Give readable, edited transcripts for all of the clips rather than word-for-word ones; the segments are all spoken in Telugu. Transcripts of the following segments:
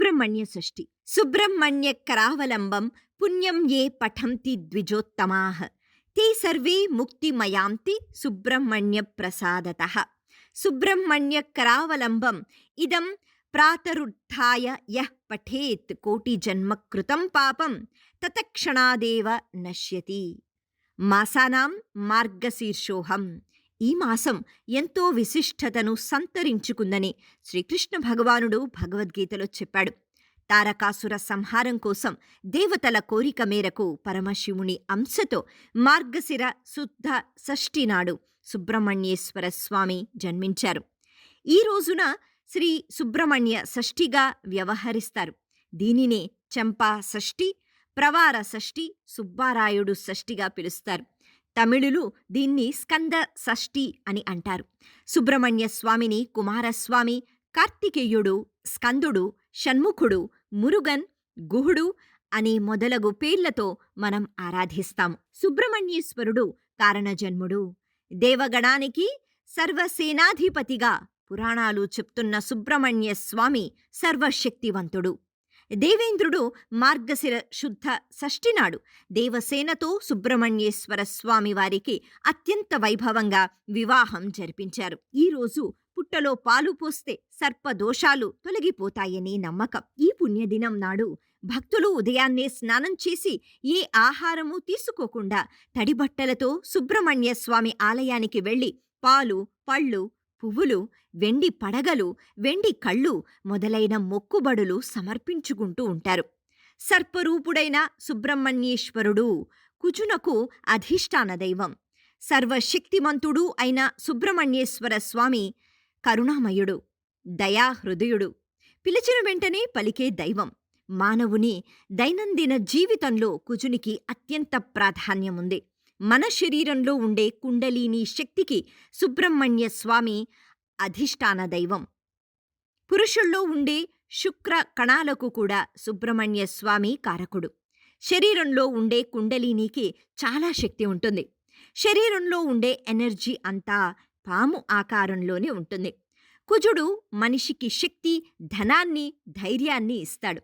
సుబ్రహ్మణ్య షష్ఠి. సుబ్రహ్మణ్య కరావలంబం పుణ్యం ఏ పఠంతి ద్విజోత్తమాః తే సర్వే ముక్తిమయాంతి సుబ్రహ్మణ్య ప్రసాదతః. సుబ్రహ్మణ్య కరావలంబం ఇదం ప్రాతరుత్థాయ యః పఠేత్ కోటిజన్మ కృతం పాపం తతక్షణాదేవ నశ్యతి. మాసానాం మార్గశీర్షోహం. ఈ మాసం ఎంతో విశిష్టతను సంతరించుకుందని శ్రీకృష్ణ భగవానుడు భగవద్గీతలో చెప్పాడు. తారకాసుర సంహారం కోసం దేవతల కోరిక మేరకు పరమశివుని అంశతో మార్గశిర శుద్ధ షష్ఠి నాడు సుబ్రహ్మణ్యేశ్వర స్వామి జన్మించారు. ఈ రోజున శ్రీ సుబ్రహ్మణ్య షష్ఠిగా వ్యవహరిస్తారు. దీనినే చంపా షష్ఠి, ప్రవార షష్ఠి, సుబ్బారాయుడు షష్ఠిగా పిలుస్తారు. తమిళులు దీన్ని స్కంద షష్ఠి అని అంటారు. సుబ్రహ్మణ్య స్వామిని కుమారస్వామి, కార్తికేయుడు, స్కందుడు, షణ్ముఖుడు, మురుగన్, గుహుడు అనే మొదలగు పేర్లతో మనం ఆరాధిస్తాము. సుబ్రహ్మణ్యేశ్వరుడు కారణజన్ముడు. దేవగణానికి సర్వసేనాధిపతిగా పురాణాలు చెప్తున్న సుబ్రహ్మణ్య స్వామి సర్వశక్తివంతుడు. దేవేంద్రుడు మార్గశిర శుద్ధ షష్ఠి నాడు దేవసేనతో సుబ్రహ్మణ్యేశ్వర స్వామి వారికి అత్యంత వైభవంగా వివాహం జరిపించారు. ఈరోజు పుట్టలో పాలు పోస్తే సర్పదోషాలు తొలగిపోతాయని నమ్మకం. ఈ పుణ్యదినం నాడు భక్తులు ఉదయాన్నే స్నానం చేసి ఏ ఆహారము తీసుకోకుండా తడిబట్టలతో సుబ్రహ్మణ్య స్వామి ఆలయానికి వెళ్లి పాలు, పళ్ళు, పువ్వులు, వెండి పడగలు, వెండి కళ్ళు మొదలైన మొక్కుబడులు సమర్పించుకుంటూ ఉంటారు. సర్పరూపుడైన సుబ్రహ్మణ్యేశ్వరుడు కుజునకు అధిష్టాన దైవం. సర్వశక్తిమంతుడు అయిన సుబ్రహ్మణ్యేశ్వర స్వామి కరుణామయుడు, దయాహృదయుడు, పిలిచిన వెంటనే పలికే దైవం. మానవుని దైనందిన జీవితంలో కుజునికి అత్యంత ప్రాధాన్యముంది. మన శరీరంలో ఉండే కుండలిని శక్తికి సుబ్రహ్మణ్య స్వామి అధిష్టాన దైవం. పురుషుల్లో ఉండే శుక్ర కణాలకు కూడా సుబ్రహ్మణ్య స్వామి కారకుడు. శరీరంలో ఉండే కుండలినికి చాలా శక్తి ఉంటుంది. శరీరంలో ఉండే ఎనర్జీ అంతా పాము ఆకారంలోనే ఉంటుంది. కుజుడు మనిషికి శక్తి, ధనాన్ని, ధైర్యాన్ని ఇస్తాడు.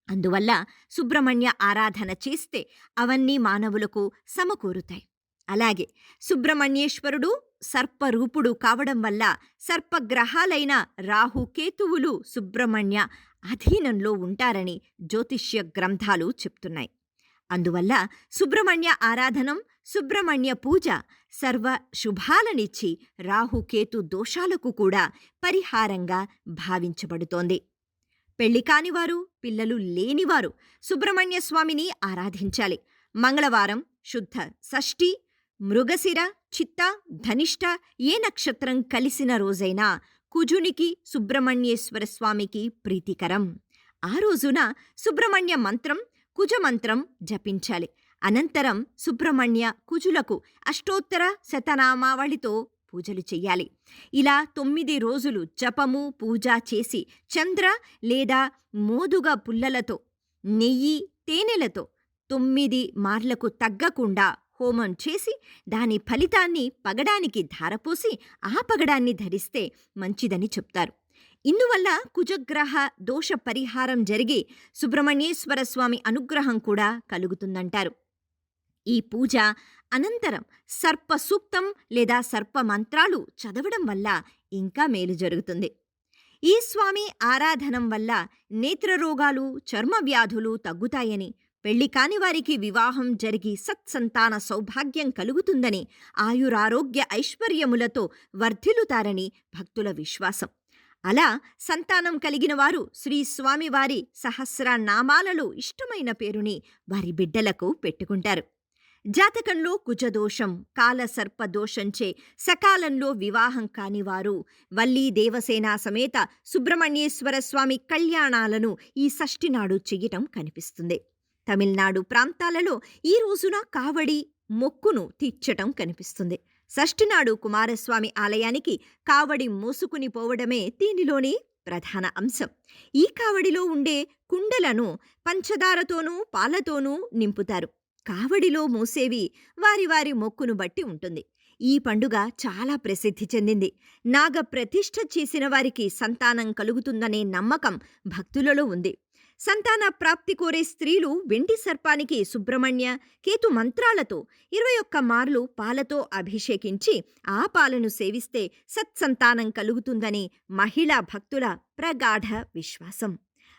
అందువల్ల సుబ్రహ్మణ్య ఆరాధన చేస్తే అవన్నీ మానవులకు సమకూరుతాయి. అలాగే సుబ్రహ్మణ్యేశ్వరుడు సర్పరూపుడు కావడం వల్ల సర్పగ్రహాలైన రాహు, కేతువులు సుబ్రహ్మణ్య అధీనంలో ఉంటారని జ్యోతిష్య గ్రంథాలు చెప్తున్నాయి. అందువల్ల సుబ్రహ్మణ్య ఆరాధనం, సుబ్రహ్మణ్య పూజ సర్వ శుభాలనిచ్చి రాహుకేతు దోషాలకు కూడా పరిహారంగా భావించబడుతోంది. పెళ్లి కానివారు, పిల్లలు లేనివారు సుబ్రహ్మణ్య స్వామిని ఆరాధించాలి. మంగళవారం శుద్ధ షష్ఠి, మృగశిర, చిత్త, ధనిష్ట ఏ నక్షత్రం కలిసిన రోజైనా కుజునికి, సుబ్రహ్మణ్యేశ్వర స్వామికి ప్రీతికరం. ఆ రోజున సుబ్రహ్మణ్య మంత్రం, కుజమంత్రం జపించాలి. అనంతరం సుబ్రహ్మణ్య కుజులకు అష్టోత్తర శతనామావళితో పూజలు చెయ్యాలి. ఇలా 9 రోజులు జపము, పూజ చేసి చంద్ర లేదా మోదుగ పుల్లలతో, నెయ్యి, తేనెలతో 9 మార్లకు తగ్గకుండా హోమం చేసి దాని ఫలితాన్ని పగడానికి ధారపోసి ఆ పగడాన్ని ధరిస్తే మంచిదని చెప్తారు. ఇందువల్ల కుజగ్రహ దోష పరిహారం జరిగి సుబ్రహ్మణ్యేశ్వర స్వామి అనుగ్రహం కూడా కలుగుతుందంటారు. ఈ పూజ అనంతరం సర్ప సూక్తం లేదా సర్ప మంత్రాలు చదవడం వల్ల ఇంకా మేలు జరుగుతుంది. ఈ స్వామి ఆరాధనం వల్ల నేత్రరోగాలు, చర్మ వ్యాధులు తగ్గుతాయని, పెళ్లి కాని వారికి వివాహం జరిగి సత్సంతాన సౌభాగ్యం కలుగుతుందని, ఆయురారోగ్య ఐశ్వర్యములతో వర్ధిల్లుతారని భక్తుల విశ్వాసం. అలా సంతానం కలిగిన వారు శ్రీ స్వామివారి సహస్రనామాలలో ఇష్టమైన పేరుని వారి బిడ్డలకు పెట్టుకుంటారు. జాతకంలో కుజదోషం, కాలసర్పదోషంచే సకాలంలో వివాహం కానివారు వల్లీ దేవసేన సమేత సుబ్రహ్మణ్యేశ్వర స్వామి కళ్యాణాలను ఈ షష్ఠి నాడు చెయ్యటం కనిపిస్తుంది. తమిళనాడు ప్రాంతాలలో ఈ రోజున కావడి మొక్కును తీర్చటం కనిపిస్తుంది. షష్ఠి నాడు కుమారస్వామి ఆలయానికి కావడి మోసుకుని పోవడమే దీనిలోని ప్రధాన అంశం. ఈ కావడిలో ఉండే కుండలను పంచదారతోనూ పాలతోనూ నింపుతారు. కావడిలో మోసేవి వారి వారి మొక్కును బట్టి ఉంటుంది. ఈ పండుగ చాలా ప్రసిద్ధి చెందింది. నాగ ప్రతిష్ఠ చేసిన వారికి సంతానం కలుగుతుందనే నమ్మకం భక్తులలో ఉంది. సంతాన ప్రాప్తి కోరే స్త్రీలు వెండి సర్పానికి సుబ్రహ్మణ్య, కేతు మంత్రాలతో 21 మార్లు పాలతో అభిషేకించి ఆ పాలను సేవిస్తే సత్సంతానం కలుగుతుందని మహిళా భక్తుల ప్రగాఢ విశ్వాసం.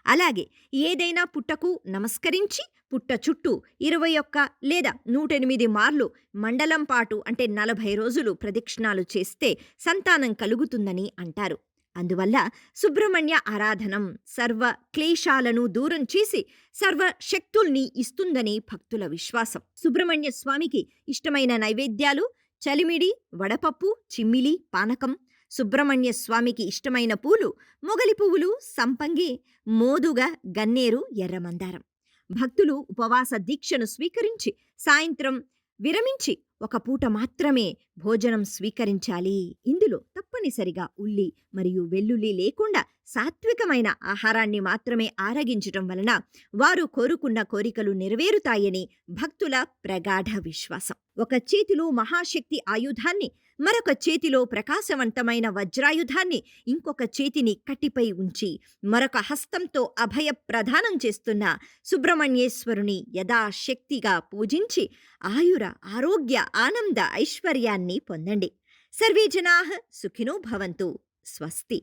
అలాగే ఏదైనా పుట్టకు నమస్కరించి పుట్ట చుట్టూ 21 లేదా 108 మార్లు మండలం పాటు అంటే 40 రోజులు ప్రదక్షిణాలు చేస్తే సంతానం కలుగుతుందని అంటారు. అందువల్ల సుబ్రహ్మణ్య ఆరాధనం సర్వ క్లేశాలను దూరం చేసి సర్వ శక్తుల్ని ఇస్తుందని భక్తుల విశ్వాసం. సుబ్రహ్మణ్య స్వామికి ఇష్టమైన నైవేద్యాలు చలిమిడి, వడపప్పు, చిమ్మిలి, పానకం. సుబ్రహ్మణ్య స్వామికి ఇష్టమైన పూలు మొగలి పువ్వులు, సంపంగి, మోదుగ, గన్నేరు, ఎర్రమందారం. భక్తులు ఉపవాస దీక్షను స్వీకరించి సాయంత్రం విరమించి ఒక పూట మాత్రమే భోజనం స్వీకరించాలి. ఇందులో తప్పనిసరిగా ఉల్లి మరియు వెల్లుల్లి లేకుండా సాత్వికమైన ఆహారాన్ని మాత్రమే ఆరగించటం వలన వారు కోరుకున్న కోరికలు నెరవేరుతాయని భక్తుల ప్రగాఢ విశ్వాసం. ఒక చేతిలో మహాశక్తి ఆయుధాన్ని, మరొక చేతిలో ప్రకాశవంతమైన వజ్రాయుధాన్ని, ఇంకొక చేతిని కట్టిపై ఉంచి మరొక హస్తంతో అభయ ప్రదానం చేస్తున్న సుబ్రహ్మణ్యేశ్వరుని యథాశక్తిగా పూజించి ఆయుర ఆరోగ్య ఆనంద ఐశ్వర్యాన్ని పొందండి. సర్వే జనాః సుఖినో భవంతు. స్వస్తి.